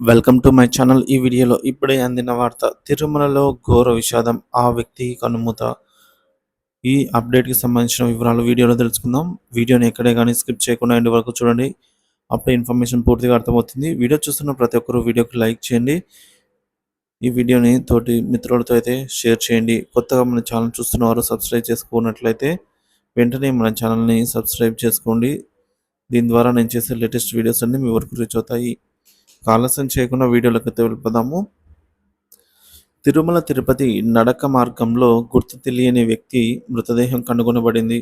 Welcome to my channel. ఈ వీడియోలో ఇప్పుడే అందిన వార్త. తిరుమలలో ఘోర విషాదం. ఆ వ్యక్తి కనుమూత. ఈ అప్డేట్‌కి సంబంధించిన వివరాలు వీడియోలో తెలుసుకుందాం. వీడియోని ఎక్కడే గాని స్కిప్ చేయకుండా ఎండ్ వరకు చూడండి. అప్పుడే ఇన్ఫర్మేషన్ పూర్తిగా అర్థమవుతుంది. వీడియో చూస్తున్న ప్రతి ఒక్కరు వీడియోకి లైక్ చేయండి. ఈ వీడియోని తోటి మిత్రులతో అయితే షేర్ చేయండి. కొత్తగా మన ఛానల్ చూస్తున్నవారు సబ్స్క్రైబ్ చేసుకోనట్లయితే వెంటనే మన ఛానల్‌ని సబ్స్క్రైబ్ చేసుకోండి. దీని ద్వారా నేను చేసే లేటెస్ట్ వీడియోస్ అన్నీ మీ వరకు రీచ్ అవుతాయి. ఆలస్యం చేయకుండా వీడియోలోకి వెళ్ళిపోదాము. తిరుమల తిరుపతి నడక మార్గంలో గుర్తు తెలియని వ్యక్తి మృతదేహం కనుగొనబడింది.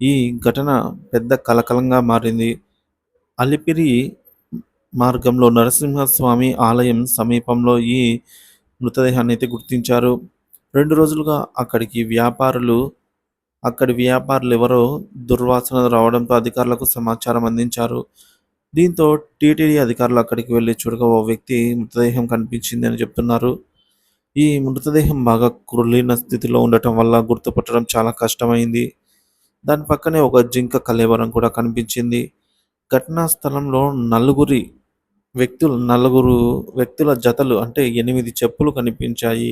ఈ ఘటన పెద్ద కలకలంగా మారింది. అలిపిరి మార్గంలో నరసింహస్వామి ఆలయం సమీపంలో ఈ మృతదేహాన్ని అయితే గుర్తించారు. 2 రోజులుగా అక్కడి వ్యాపారులు ఎవరో దుర్వాసన రావడంతో అధికారులకు సమాచారం అందించారు. దీంతో టీటీడీ అధికారులు అక్కడికి వెళ్లి చూడగా ఓ వ్యక్తి మృతదేహం కనిపించింది అని చెప్తున్నారు. ఈ మృతదేహం బాగా కుళ్ళిన స్థితిలో ఉండటం వల్ల గుర్తుపట్టడం చాలా కష్టమైంది. దాని పక్కనే ఒక జింక కళేబరం కూడా కనిపించింది. ఘటనా స్థలంలో నలుగురు వ్యక్తుల జతలు అంటే 8 చెప్పులు కనిపించాయి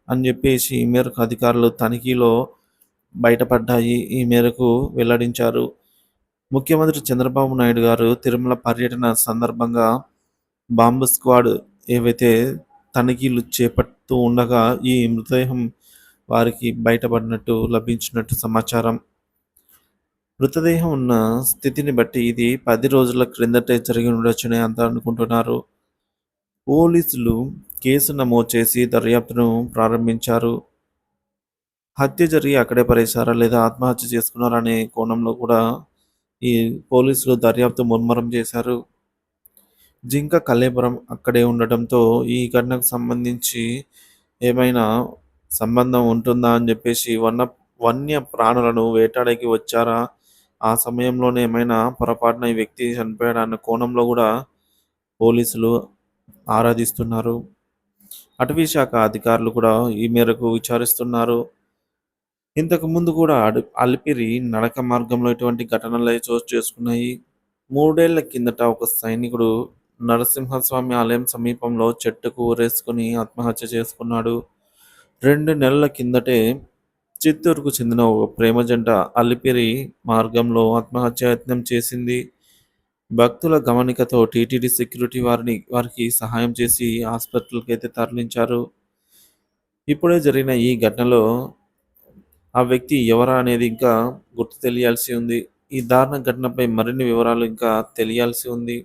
అని చెప్పేసి ఈ మేరకు అధికారులు తనిఖీలో బయటపడ్డాయి. ఈ మేరకు వెల్లడించారు. ముఖ్యమంత్రి చంద్రబాబు నాయుడు గారు తిరుమల పర్యటన సందర్భంగా బాంబు స్క్వాడ్ ఏవైతే తనిఖీలు చేపడుతూ ఉండగా ఈ మృతదేహం వారికి లభించినట్టు సమాచారం. మృతదేహం ఉన్న స్థితిని బట్టి ఇది 10 రోజుల క్రిందటే జరిగి ఉండొచ్చని అంతా అనుకుంటున్నారు. పోలీసులు కేసు నమోదు చేసి దర్యాప్తును ప్రారంభించారు. హత్య జరిగి అక్కడే పడేశారా లేదా ఆత్మహత్య చేసుకున్నారా అనే కోణంలో కూడా ఈ పోలీసులు దర్యాప్తు ముమ్మరం చేశారు. జింక కళేబరం అక్కడే ఉండటంతో ఈ ఘటనకు సంబంధించి ఏమైనా సంబంధం ఉంటుందా అని చెప్పేసి వన్య ప్రాణులను వేటాడకి వచ్చారా? ఆ సమయంలోనే ఏమైనా పొరపాటున ఈ వ్యక్తి చనిపోయాడా అన్న కోణంలో కూడా పోలీసులు ఆరాధిస్తున్నారు. అటవీ శాఖ అధికారులు కూడా ఈ మేరకు విచారిస్తున్నారు. ఇంతకు ముందు కూడా అలిపిరి నడక మార్గంలో ఇటువంటి ఘటనలు చోటు చేసుకున్నాయి. 3 ఏళ్ల కిందట ఒక సైనికుడు నరసింహస్వామి ఆలయం సమీపంలో చెట్టుకు ఊరేసుకుని ఆత్మహత్య చేసుకున్నాడు. 2 నెలల కిందటే చిత్తూరుకు చెందిన ఓ ప్రేమ జంట అలిపిరి మార్గంలో ఆత్మహత్యాయత్నం చేసింది. భక్తుల గమనికతో టీటీడీ సెక్యూరిటీ వారికి సహాయం చేసి హాస్పిటల్కి అయితే తరలించారు. ఇప్పుడే జరిగిన ఈ ఘటనలో ఆ వ్యక్తి ఎవరా అనేది ఇంకా గుర్తు తెలియాల్సి ఉంది. ఈ దారుణ ఘటనపై మరిన్ని వివరాలు ఇంకా తెలియాల్సి ఉంది.